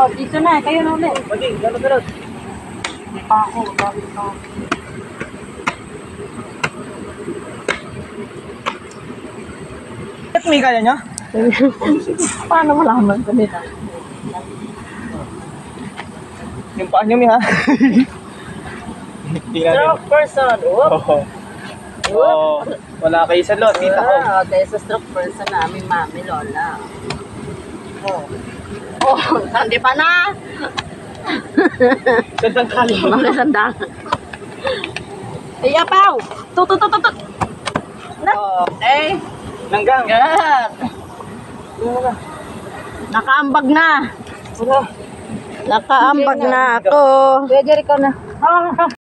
Oh, dito na. Kayo na ulit. Maging, galot-galot. Hindi pa ako. Bakit pa ako? At may kaya niya? Paano malaman ko nila? Yung paa niyo, Mi, ha? Hindi natin. Stroke person. Whoop. Oo. Oo. Wala kayo sa lot, tita ko. Ah, dahil sa stroke person namin, mami, lola. Oh. Oh, hindi pa na. Sandang kali. Mga sandang. Ay, apaw. Tut. Eh. Langgang. Yan. Nakaambag na. Wala. Nakaambag na ako. Pwede rin ka na.